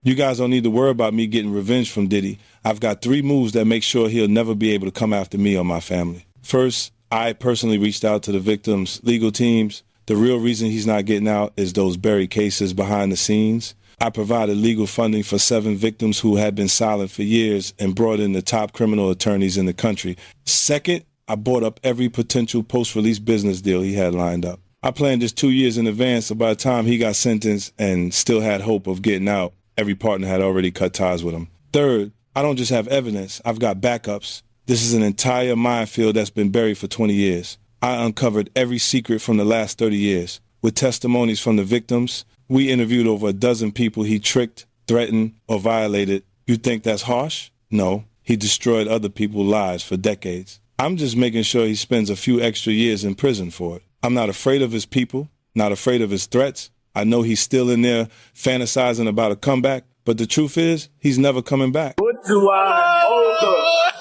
You guys don't need to worry about me getting revenge from Diddy. I've got 3 moves that make sure he'll never be able to come after me or my family. First, I personally reached out to the victims' legal teams. The real reason he's not getting out is those buried cases behind the scenes. I provided legal funding for 7 victims who had been silent for years and brought in the top criminal attorneys in the country. Second, I bought up every potential post-release business deal he had lined up. I planned this 2 years in advance, so by the time he got sentenced and still had hope of getting out, every partner had already cut ties with him. Third, I don't just have evidence, I've got backups. This is an entire minefield that's been buried for 20 years. I uncovered every secret from the last 30 years. With testimonies from the victims, we interviewed over a dozen people he tricked, threatened, or violated. You think that's harsh? No. He destroyed other people's lives for decades. I'm just making sure he spends a few extra years in prison for it. I'm not afraid of his people, not afraid of his threats. I know he's still in there fantasizing about a comeback, but the truth is, he's never coming back. What do I owe the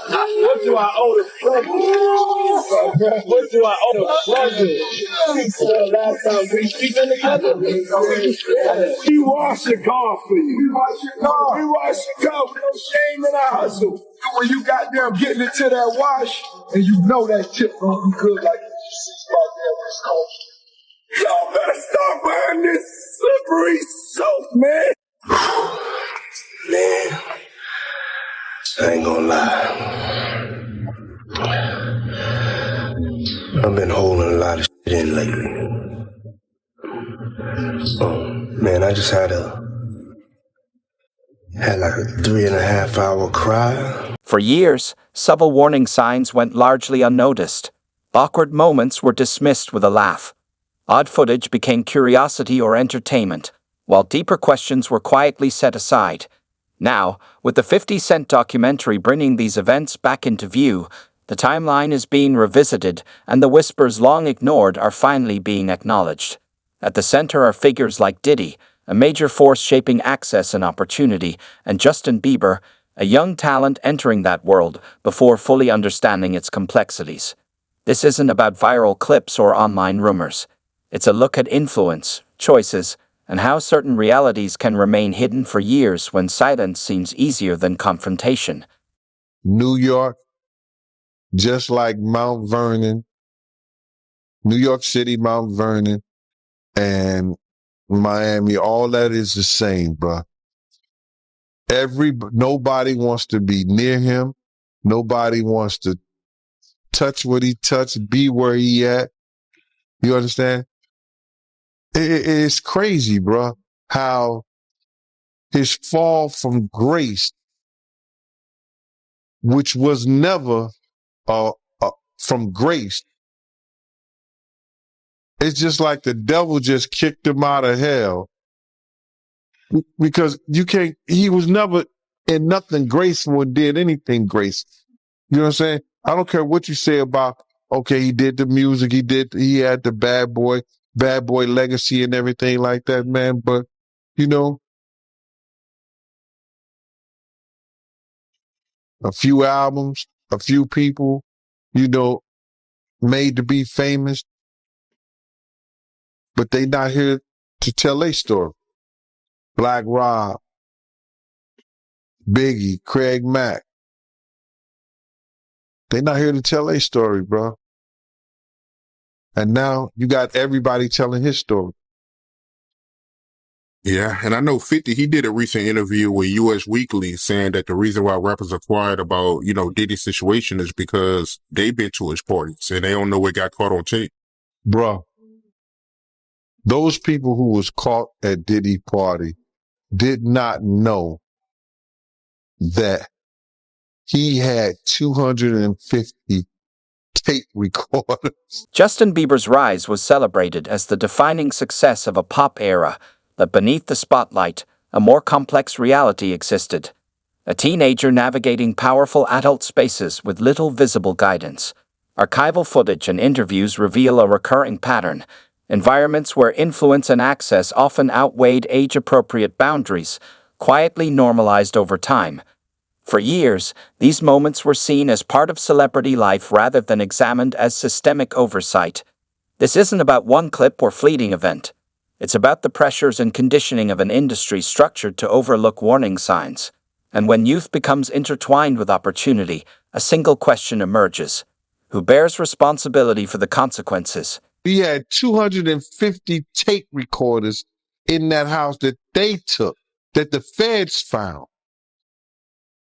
president? What do I owe the president? The last time we speaking together, he washed your car for you. We wash your car with no shame in our hustle. And when you got them getting into that wash, and you know that tip gonna be good like y'all better start buying this slippery soap, man. Man, I ain't gonna lie. I've been holding a lot of shit in lately. Man, I just had like a 3.5 hour cry. For years, subtle warning signs went largely unnoticed. Awkward moments were dismissed with a laugh. Odd footage became curiosity or entertainment, while deeper questions were quietly set aside. Now, with the 50 Cent documentary bringing these events back into view, the timeline is being revisited and the whispers long ignored are finally being acknowledged. At the center are figures like Diddy, a major force shaping access and opportunity, and Justin Bieber, a young talent entering that world before fully understanding its complexities. This isn't about viral clips or online rumors. It's a look at influence, choices, and how certain realities can remain hidden for years when silence seems easier than confrontation. New York, just like Mount Vernon, New York City, Mount Vernon, and Miami, all that is the same, bro. Nobody wants to be near him. Nobody wants to touch what he touched, be where he at. You understand? It's crazy, bro, how his fall from grace, which was never from grace, it's just like the devil just kicked him out of hell. Because he was never in nothing graceful and did anything graceful. You know what I'm saying? I don't care what you say about, okay, he did the music, he had the bad boy legacy and everything like that, man. But, you know, a few albums, a few people, you know, made to be famous, but they not here to tell their story. Black Rob, Biggie, Craig Mack. They not here to tell their story, bro. And now you got everybody telling his story. Yeah, and I know 50, he did a recent interview with US Weekly saying that the reason why rappers are quiet about, you know, Diddy's situation is because they've been to his parties and they don't know what got caught on tape. Bro, those people who was caught at Diddy party did not know that he had 250 tape recorders. Justin Bieber's rise was celebrated as the defining success of a pop era, but beneath the spotlight, a more complex reality existed. A teenager navigating powerful adult spaces with little visible guidance. Archival footage and interviews reveal a recurring pattern. Environments where influence and access often outweighed age-appropriate boundaries, quietly normalized over time. For years, these moments were seen as part of celebrity life rather than examined as systemic oversight. This isn't about one clip or fleeting event. It's about the pressures and conditioning of an industry structured to overlook warning signs. And when youth becomes intertwined with opportunity, a single question emerges. Who bears responsibility for the consequences? He had 250 tape recorders in that house that they took, that the feds found.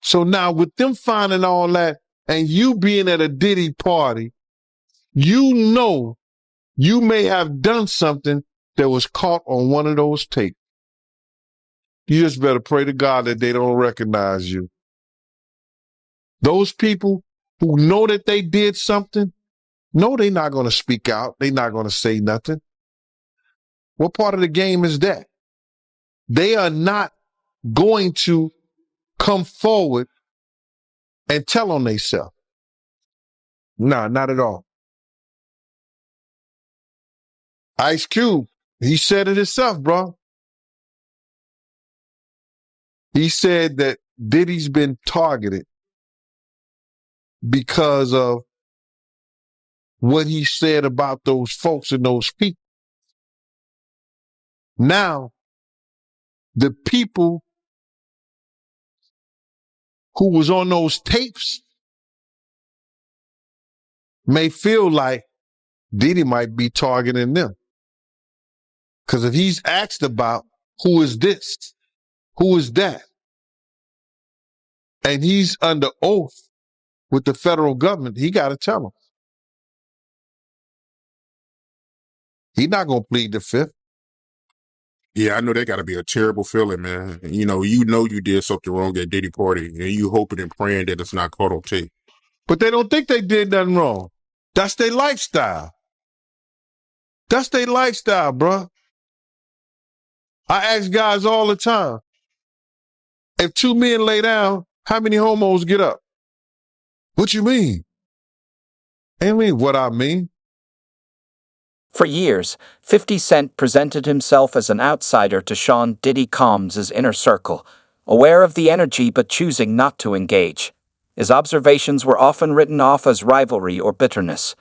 So now with them finding all that and you being at a Diddy party, you know you may have done something that was caught on one of those tapes. You just better pray to God that they don't recognize you. Those people who know that they did something, no, they're not going to speak out. They're not going to say nothing. What part of the game is that? They are not going to come forward and tell on themselves. Nah, not at all. Ice Cube, he said it himself, bro. He said that Diddy's been targeted because of what he said about those folks and those people. Now, the people who was on those tapes may feel like Diddy might be targeting them. Because if he's asked about who is this, who is that, and he's under oath with the federal government, he got to tell them. He's not going to plead the fifth. Yeah, I know that got to be a terrible feeling, man. You know you did something wrong at Diddy party, and you hoping and praying that it's not caught on tape. But they don't think they did nothing wrong. That's their lifestyle. That's their lifestyle, bro. I ask guys all the time, if two men lay down, how many homos get up? What you mean? I mean what I mean. For years, 50 Cent presented himself as an outsider to Sean Diddy Combs' inner circle, aware of the energy but choosing not to engage. His observations were often written off as rivalry or bitterness.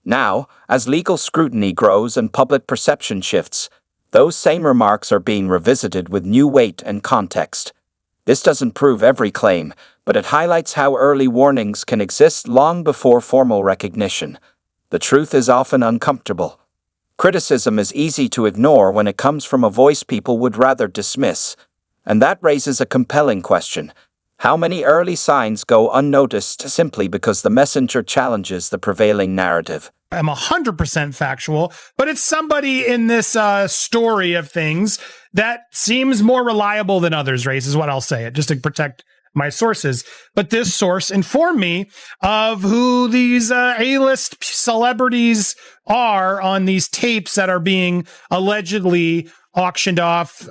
Now, as legal scrutiny grows and public perception shifts, those same remarks are being revisited with new weight and context. This doesn't prove every claim, but it highlights how early warnings can exist long before formal recognition. The truth is often uncomfortable. Criticism is easy to ignore when it comes from a voice people would rather dismiss. And that raises a compelling question. How many early signs go unnoticed simply because the messenger challenges the prevailing narrative? I'm 100% factual, but it's somebody in this story of things that seems more reliable than others, Race, is what I'll say, just to protect my sources. But this source informed me of who these A-list celebrities are on these tapes that are being allegedly auctioned off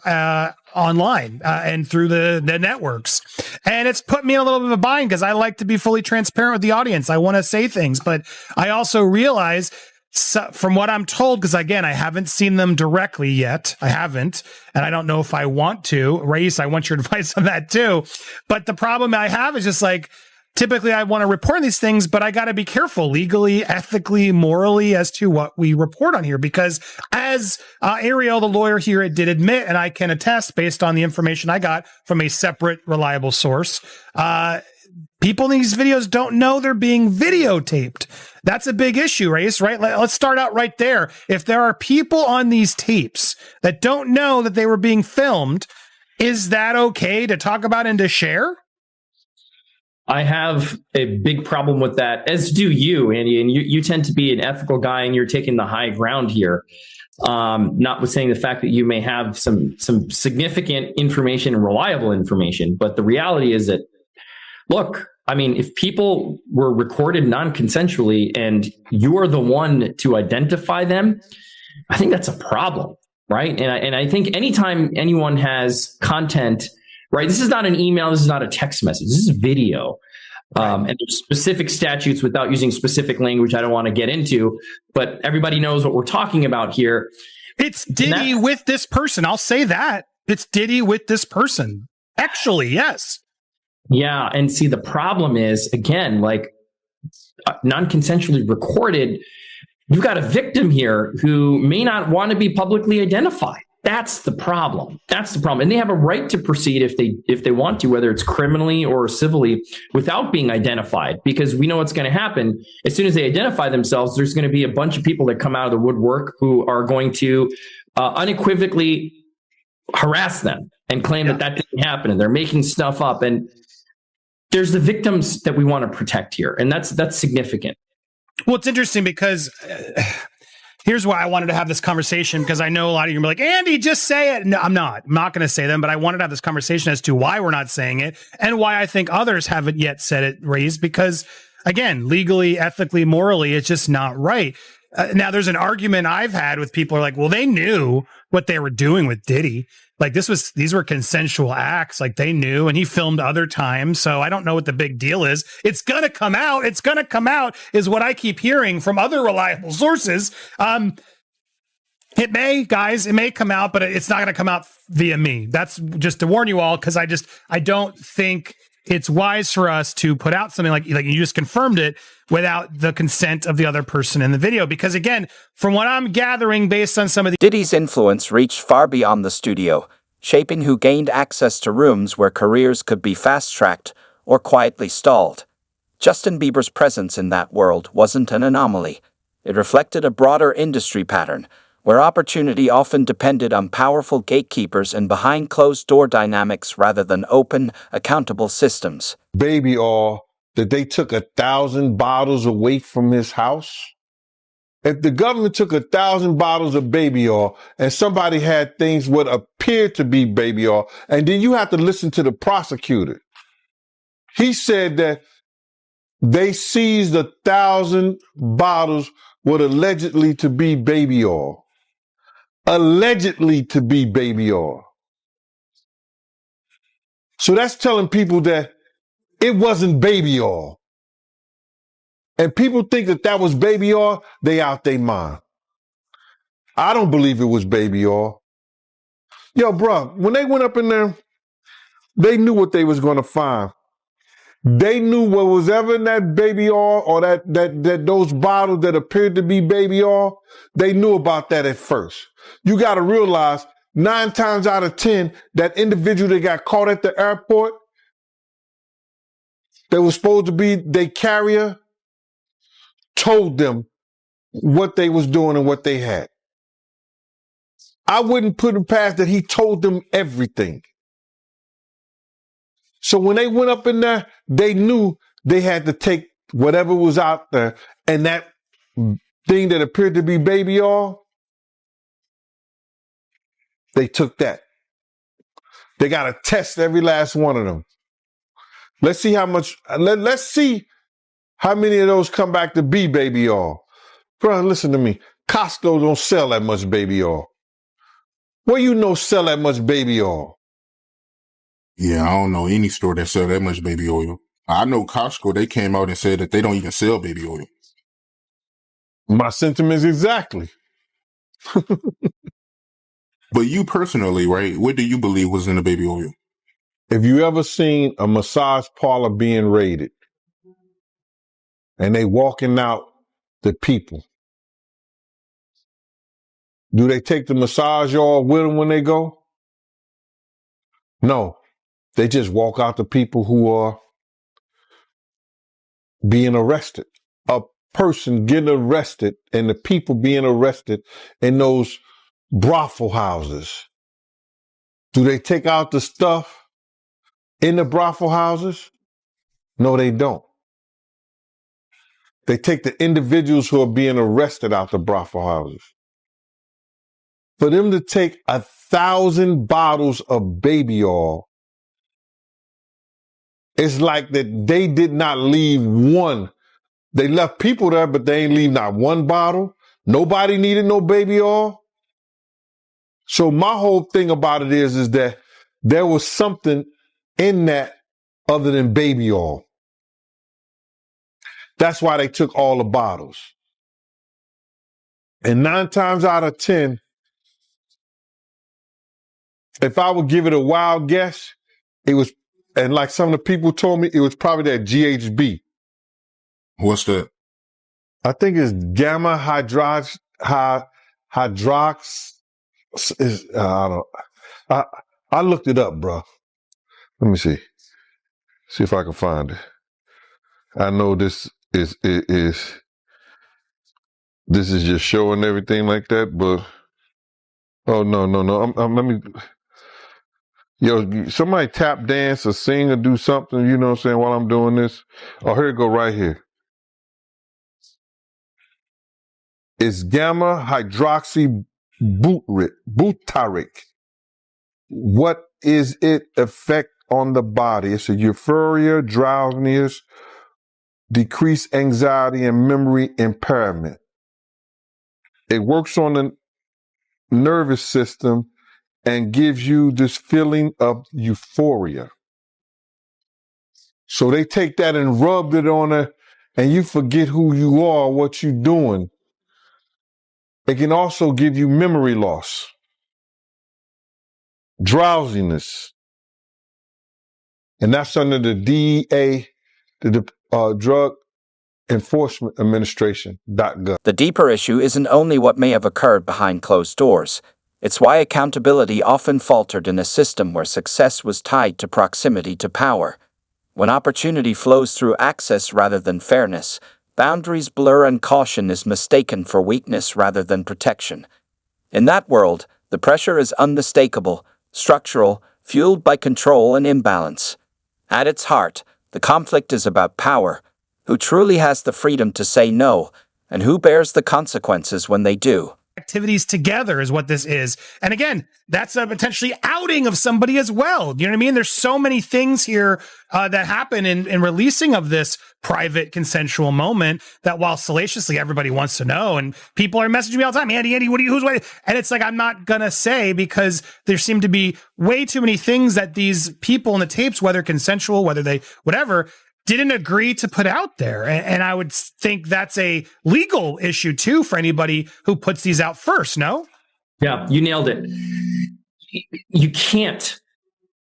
online and through the networks. And it's put me in a little bit of a bind because I like to be fully transparent with the audience. I want to say things, but I also realize from what I'm told, because again, I haven't seen them directly yet. I haven't, and I don't know if I want to. Race, I want your advice on that too. But the problem I have is just like, typically I want to report on these things, but I got to be careful legally, ethically, morally as to what we report on here. Because as Ariel, the lawyer here, did admit, and I can attest based on the information I got from a separate, reliable source, people in these videos don't know they're being videotaped. That's a big issue, Race, right? Let's start out right there. If there are people on these tapes that don't know that they were being filmed, is that okay to talk about and to share? I have a big problem with that, as do you, Andy. And you tend to be an ethical guy, and you're taking the high ground here. Notwithstanding the fact that you may have some significant information and reliable information, but the reality is that, look, I mean, if people were recorded non-consensually and you are the one to identify them, I think that's a problem, right? And I think anytime anyone has content, right, this is not an email, this is not a text message, this is video. Right. And there's specific statutes without using specific language I don't want to get into, but everybody knows what we're talking about here. It's Diddy with this person. I'll say that. It's Diddy with this person. Actually, yes. Yeah. And see, the problem is, again, like non-consensually recorded, you've got a victim here who may not want to be publicly identified. That's the problem. That's the problem. And they have a right to proceed if they want to, whether it's criminally or civilly, without being identified, because we know what's going to happen. As soon as they identify themselves, there's going to be a bunch of people that come out of the woodwork who are going to unequivocally harass them and claim that didn't happen, and they're making stuff up. And there's the victims that we want to protect here. And that's significant. Well, it's interesting because here's why I wanted to have this conversation, because I know a lot of you are going to be like, Andy, just say it. No, I'm not going to say them, but I wanted to have this conversation as to why we're not saying it and why I think others haven't yet said it, raised, because again, legally, ethically, morally, it's just not right. Now, there's an argument I've had with people who are like, well, they knew what they were doing with Diddy. Like these were consensual acts. Like they knew, and he filmed other times. So I don't know what the big deal is. It's going to come out. It's going to come out is what I keep hearing from other reliable sources. It may come out, but it's not going to come out via me. That's just to warn you all, because I don't think it's wise for us to put out something like you just confirmed it without the consent of the other person in the video. Because again, from what I'm gathering based on some of the Diddy's influence reached far beyond the studio, shaping who gained access to rooms where careers could be fast-tracked or quietly stalled. Justin Bieber's presence in that world wasn't an anomaly. It reflected a broader industry pattern, where opportunity often depended on powerful gatekeepers and behind closed-door dynamics rather than open, accountable systems. Baby oil, that they took 1,000 bottles away from his house. If the government took 1,000 bottles of baby oil and somebody had things what appeared to be baby oil, and then you have to listen to the prosecutor. He said that they seized 1,000 bottles what allegedly to be baby oil. Allegedly to be baby oil. So that's telling people that it wasn't baby oil. And people think that was baby oil, they out their mind. I don't believe it was baby oil. Yo, bro, when they went up in there, they knew what they was going to find. They knew what was ever in that baby oil or that those bottles that appeared to be baby oil, they knew about that at first. You got to realize 9 times out of 10, that individual that got caught at the airport, that was supposed to be their carrier, told them what they was doing and what they had. I wouldn't put it past that he told them everything. So when they went up in there, they knew they had to take whatever was out there, and that thing that appeared to be baby oil, they took that. They got to test every last one of them. Let's see how much, let's see how many of those come back to be baby oil. Bro, listen to me. Costco don't sell that much baby oil. Where you know sell that much baby oil? Yeah, I don't know any store that sell that much baby oil. I know Costco, they came out and said that they don't even sell baby oil. My sentiments exactly. But you personally, right, what do you believe was in the baby oil? If you ever seen a massage parlor being raided and they walking out the people, do they take the massage oil with them when they go? No. They just walk out the people who are being arrested. A person getting arrested and the people being arrested in those brothel houses. Do they take out the stuff in the brothel houses? No, they don't. They take the individuals who are being arrested out the brothel houses. For them to take 1,000 bottles of baby oil, it's like that they did not leave one. They left people there, but they ain't leave not one bottle. Nobody needed no baby oil. So my whole thing about it is that there was something in that other than baby oil. That's why they took all the bottles. And 9 times out of 10, if I would give it a wild guess, it was, and like some of the people told me, it was probably that GHB. What's that? I think it's gamma hydrox. I looked it up, bro. Let me see. See if I can find it. I know this is just showing everything like that, but oh no. Let me. Yo, somebody tap dance or sing or do something, you know what I'm saying, while I'm doing this. Oh, here it go right here. It's gamma hydroxy butyric. What is it effect on the body? It's a euphoria, drowsiness, decreased anxiety, and memory impairment. It works on the nervous system and gives you this feeling of euphoria. So they take that and rub it on her, and you forget who you are, what you're doing. It can also give you memory loss, drowsiness, and that's under the DEA, the Drug Enforcement Administration.gov. The deeper issue isn't only what may have occurred behind closed doors. It's why accountability often faltered in a system where success was tied to proximity to power. When opportunity flows through access rather than fairness, boundaries blur and caution is mistaken for weakness rather than protection. In that world, the pressure is unmistakable, structural, fueled by control and imbalance. At its heart, the conflict is about power. Who truly has the freedom to say no, and who bears the consequences when they do? Activities together is what this is. And again, that's a potentially outing of somebody as well. You know what I mean? There's so many things here that happen in releasing of this private consensual moment that while salaciously everybody wants to know, and people are messaging me all the time, Andy, who's what? And it's like, I'm not going to say, because there seem to be way too many things that these people in the tapes, whether consensual, whether they, whatever, didn't agree to put out there. And I would think that's a legal issue too for anybody who puts these out first, no? Yeah, you nailed it. You can't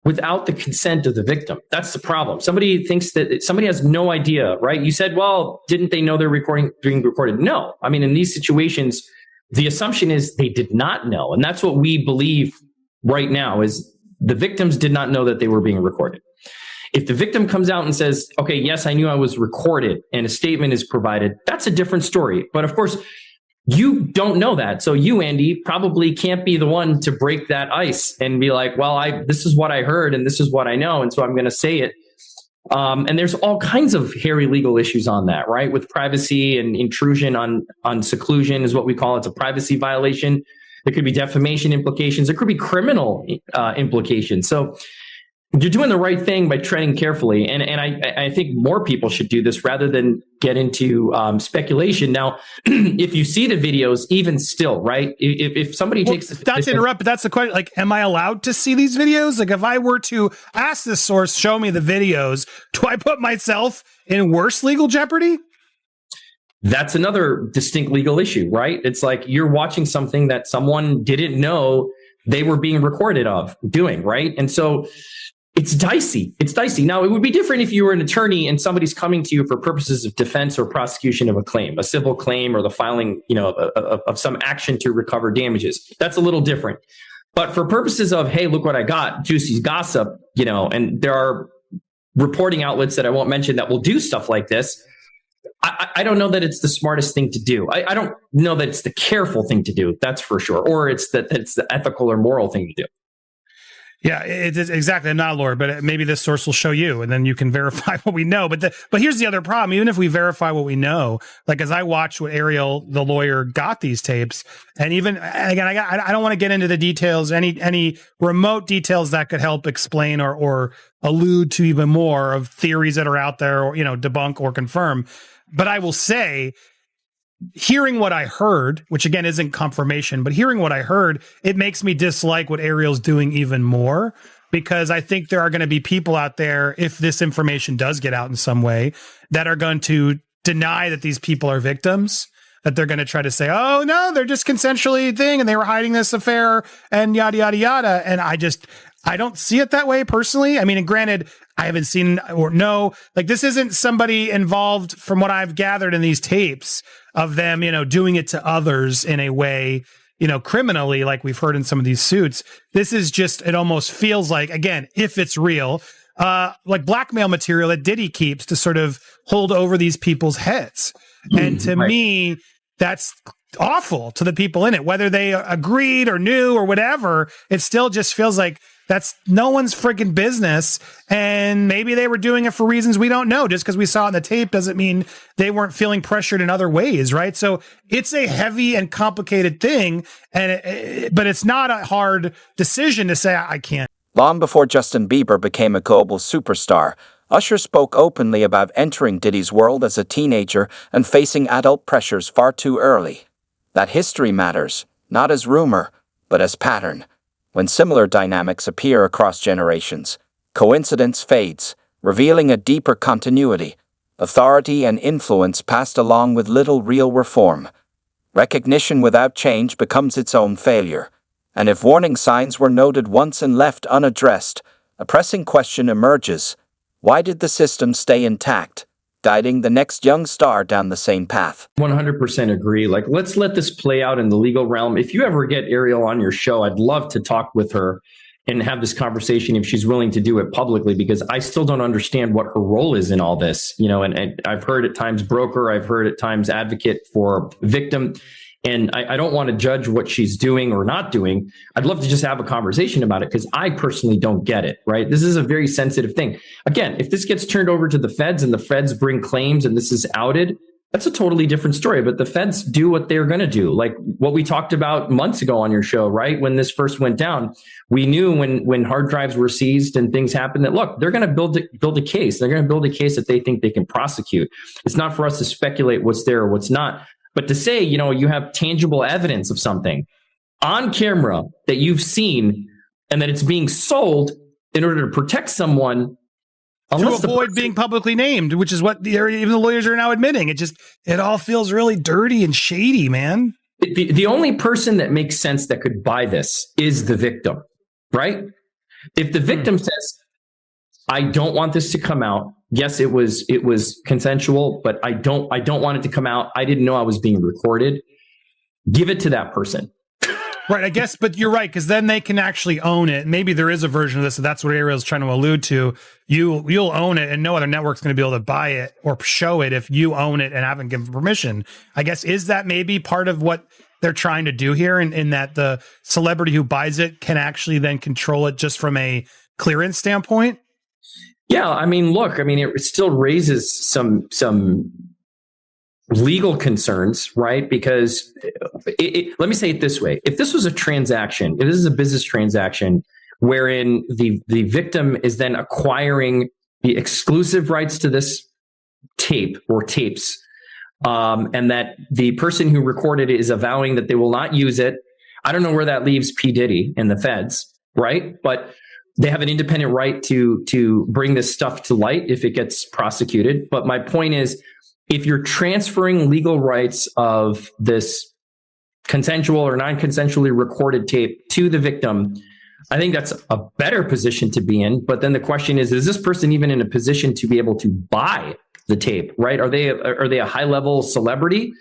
without the consent of the victim. That's the problem. Somebody thinks that somebody has no idea, right? You said, well, didn't they know they're being recorded? No. I mean, in these situations, the assumption is they did not know. And that's what we believe right now is the victims did not know that they were being recorded. If the victim comes out and says, okay, yes, I knew I was recorded, and a statement is provided, that's a different story. But of course, you don't know that. So you, Andy, probably can't be the one to break that ice and be like, well, this is what I heard and this is what I know, and so I'm going to say it. And there's all kinds of hairy legal issues on that, right? With privacy and intrusion on seclusion is what we call it. It's a privacy violation. There could be defamation implications. There could be criminal implications. So you're doing the right thing by treading carefully. And I think more people should do this rather than get into speculation. Now, if you see the videos, even still, right? If somebody takes this, not to interrupt, but that's the question. Like, am I allowed to see these videos? Like, if I were to ask this source, show me the videos, do I put myself in worse legal jeopardy? That's another distinct legal issue, right? It's like you're watching something that someone didn't know they were being recorded of doing, right? And so it's dicey. It's dicey. Now, it would be different if you were an attorney and somebody's coming to you for purposes of defense or prosecution of a claim, a civil claim, or the filing, of some action to recover damages. That's a little different. But for purposes of, hey, look what I got, juicy gossip, and there are reporting outlets that I won't mention that will do stuff like this. I don't know that it's the smartest thing to do. I don't know that it's the careful thing to do. That's for sure. Or it's the ethical or moral thing to do. Yeah, it is exactly. I'm not a lawyer, but maybe this source will show you, and then you can verify what we know. But here's the other problem. Even if we verify what we know, like as I watched what Ariel, the lawyer, got these tapes, and again, I don't want to get into the details, any remote details that could help explain or allude to even more of theories that are out there, or debunk or confirm. But I will say, hearing what I heard, which again isn't confirmation, but hearing what I heard, it makes me dislike what Ariel's doing even more, because I think there are going to be people out there, if this information does get out in some way, that are going to deny that these people are victims, that they're going to try to say, oh no, they're just consensually thing and they were hiding this affair and yada, yada, yada. And I don't see it that way personally. I mean, and granted, I haven't seen or know, like this isn't somebody involved from what I've gathered in these tapes of them, doing it to others in a way, criminally, like we've heard in some of these suits. This is just, it almost feels like, again, if it's real, like blackmail material that Diddy keeps to sort of hold over these people's heads. And to me, that's awful to the people in it, whether they agreed or knew or whatever. It still just feels like that's no one's freaking business. And maybe they were doing it for reasons we don't know. Just because we saw it in the tape doesn't mean they weren't feeling pressured in other ways, right? So it's a heavy and complicated thing, but it's not a hard decision to say, I can't. Long before Justin Bieber became a global superstar, Usher spoke openly about entering Diddy's world as a teenager and facing adult pressures far too early. That history matters, not as rumor, but as pattern. When similar dynamics appear across generations, coincidence fades, revealing a deeper continuity, authority and influence passed along with little real reform. Recognition without change becomes its own failure. And if warning signs were noted once and left unaddressed, a pressing question emerges. Why did the system stay intact, guiding the next young star down the same path? 100% agree. Like, let's let this play out in the legal realm. If you ever get Ariel on your show, I'd love to talk with her and have this conversation if she's willing to do it publicly, because I still don't understand what her role is in all this. And I've heard at times broker, I've heard at times advocate for victim. And I don't want to judge what she's doing or not doing. I'd love to just have a conversation about it, because I personally don't get it, right? This is a very sensitive thing. Again, if this gets turned over to the feds and the feds bring claims and this is outed, that's a totally different story. But the feds do what they're going to do. Like what we talked about months ago on your show, right? When this first went down, we knew when hard drives were seized and things happened that, look, they're going to build a case. They're going to build a case that they think they can prosecute. It's not for us to speculate what's there or what's not. But to say, you have tangible evidence of something on camera that you've seen and that it's being sold in order to protect someone, to avoid being publicly named, which is what even the lawyers are now admitting. It all feels really dirty and shady, man. The only person that makes sense that could buy this is the victim, right? If the victim says, I don't want this to come out. Yes, it was consensual, but I don't want it to come out. I didn't know I was being recorded. Give it to that person. Right, I guess, but you're right, because then they can actually own it. Maybe there is a version of this, and that's what Ariel's trying to allude to. You'll own it, and no other network's going to be able to buy it or show it if you own it and haven't given permission. I guess, is that maybe part of what they're trying to do here, in that the celebrity who buys it can actually then control it just from a clearance standpoint? Yeah, it still raises some legal concerns, right? Because let me say it this way. If this was a transaction, if this is a business transaction wherein the victim is then acquiring the exclusive rights to this tape or tapes, and that the person who recorded it is avowing that they will not use it, I don't know where that leaves P. Diddy and the feds, right? But they have an independent right to bring this stuff to light if it gets prosecuted. But my point is, if you're transferring legal rights of this consensual or non-consensually recorded tape to the victim, I think that's a better position to be in. But then the question is this person even in a position to be able to buy the tape, right? Are they a high-level celebrity?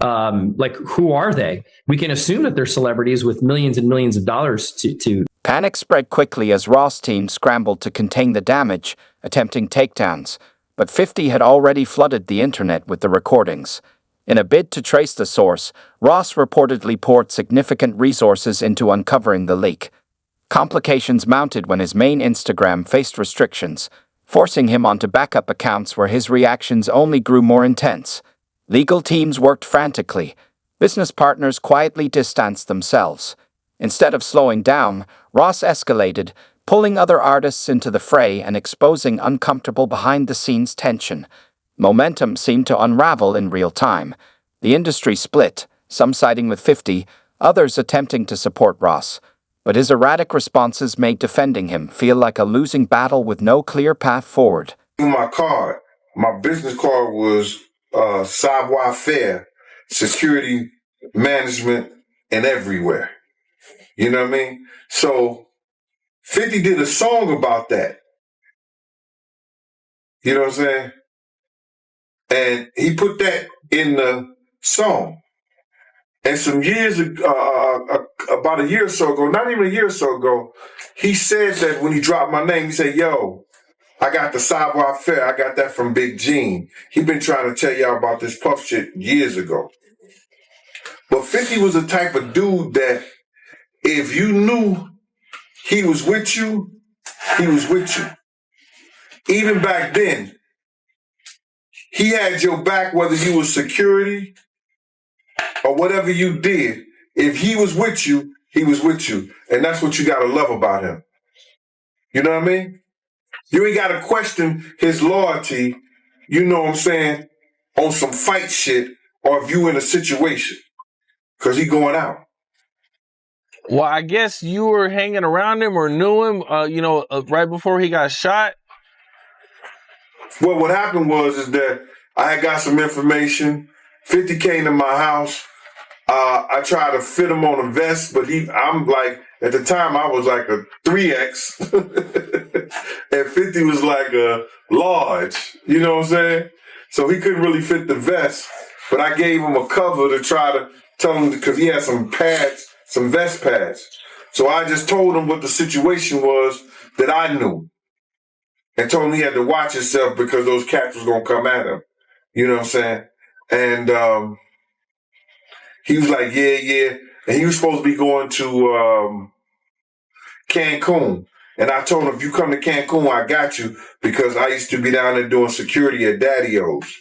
Like, who are they? We can assume that they're celebrities with millions and millions of dollars to. Panic spread quickly as Ross' team scrambled to contain the damage, attempting takedowns. But 50 had already flooded the internet with the recordings. In a bid to trace the source, Ross reportedly poured significant resources into uncovering the leak. Complications mounted when his main Instagram faced restrictions, forcing him onto backup accounts where his reactions only grew more intense. Legal teams worked frantically. Business partners quietly distanced themselves. Instead of slowing down, Ross escalated, pulling other artists into the fray and exposing uncomfortable behind-the-scenes tension. Momentum seemed to unravel in real time. The industry split, some siding with 50, others attempting to support Ross. But his erratic responses made defending him feel like a losing battle with no clear path forward. My business card was savoir-faire, security management, and everywhere. You know what I mean? So 50 did a song about that. You know what I'm saying? And he put that in the song. And some years ago, about a year or so ago, not even a year or so ago, he said that when he dropped my name, he said, yo, I got the Savoir Faire. I got that from Big Gene. He been trying to tell y'all about this Puff shit years ago. But 50 was the type of dude that if you knew he was with you, he was with you. Even back then, he had your back whether you was security or whatever you did. If he was with you, he was with you. And that's what you got to love about him. You know what I mean? You ain't got to question his loyalty, you know what I'm saying, on some fight shit or if you in a situation. Because he going out. Well, I guess you were hanging around him or knew him, right before he got shot. Well, what happened is that I had got some information. 50 came to my house. I tried to fit him on a vest, but I'm like, at the time I was like a 3X and 50 was like a large, you know what I'm saying? So he couldn't really fit the vest, but I gave him a cover to try to tell him, because he had some pads, some vest pads. So I just told him what the situation was that I knew and told him he had to watch himself because those cats was going to come at him. You know what I'm saying? And he was like, yeah. And he was supposed to be going to Cancun. And I told him, if you come to Cancun, I got you, because I used to be down there doing security at Daddy-O's.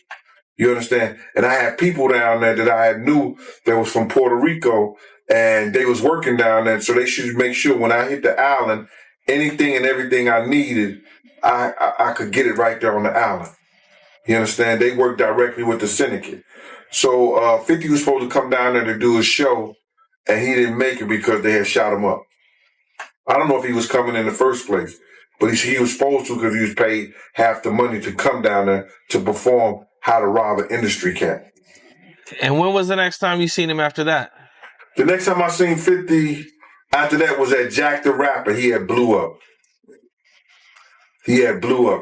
You understand? And I had people down there that I knew that was from Puerto Rico, and they was working down there. So they should make sure when I hit the island, anything and everything I needed, I could get it right there on the island. You understand? They work directly with the syndicate. So 50 was supposed to come down there to do a show, and he didn't make it because they had shot him up. I don't know if he was coming in the first place, but he was supposed to, because he was paid half the money to come down there to perform How to Rob an Industry Cat. And when was the next time you seen him after that? The next time I seen 50 after that was at Jack the Rapper. He had blew up.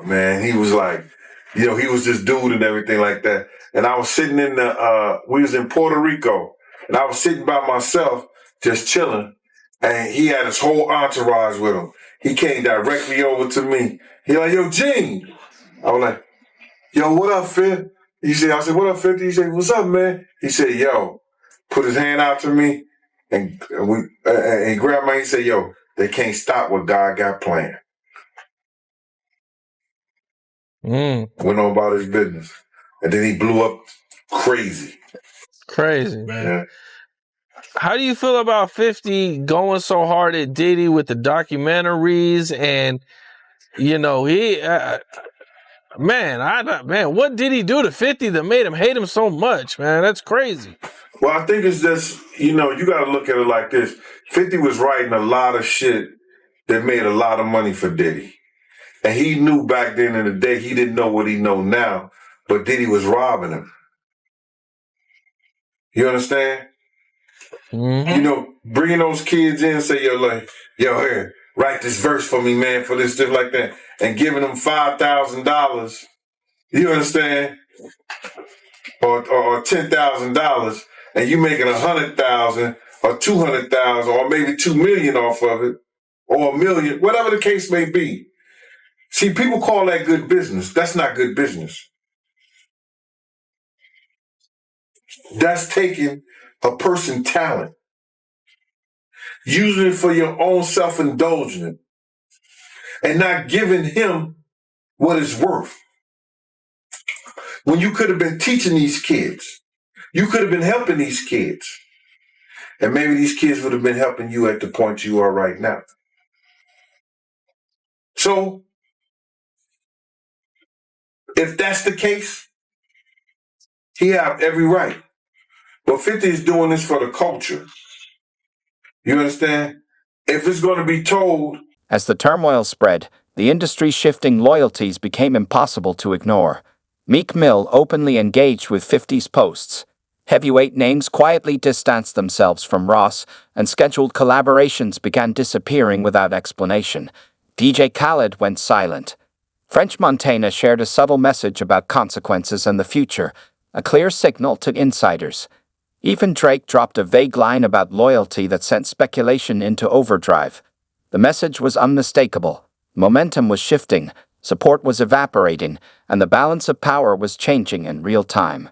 Man. He was like, he was this dude and everything like that. And I was sitting we was in Puerto Rico, and I was sitting by myself, just chilling, and he had his whole entourage with him. He came directly over to me. He like, yo, Gene. I was like, yo, what up, Fifth? I said, what up, 50? He said, what's up, man? He said, yo, put his hand out to me, and he grabbed my hand. He said, yo, they can't stop what God got planned. Went on about his business. And then he blew up crazy. Crazy, man. Yeah. How do you feel about 50 going so hard at Diddy with the documentaries? And, what did he do to 50 that made him hate him so much, man? That's crazy. Well, I think it's just, you got to look at it like this. 50 was writing a lot of shit that made a lot of money for Diddy. And he knew back then in the day, he didn't know what he know now, but Diddy was robbing him. You understand? Mm-hmm. Bringing those kids in and say, yo, here, write this verse for me, man, for this, stuff like that, and giving them $5,000, you understand? Or $10,000, and you making $100,000 or $200,000 or maybe $2 million off of it, or $1 million, whatever the case may be. See, people call that good business. That's not good business. That's taking a person's talent, using it for your own self-indulgence, and not giving him what it's worth. When you could have been teaching these kids, you could have been helping these kids, and maybe these kids would have been helping you at the point you are right now. So, if that's the case, he have every right. But 50 is doing this for the culture. You understand? If it's going to be told... As the turmoil spread, the industry's shifting loyalties became impossible to ignore. Meek Mill openly engaged with 50's posts. Heavyweight names quietly distanced themselves from Ross, and scheduled collaborations began disappearing without explanation. DJ Khaled went silent. French Montana shared a subtle message about consequences and the future, a clear signal to insiders. Even Drake dropped a vague line about loyalty that sent speculation into overdrive. The message was unmistakable. Momentum was shifting, support was evaporating, and the balance of power was changing in real time.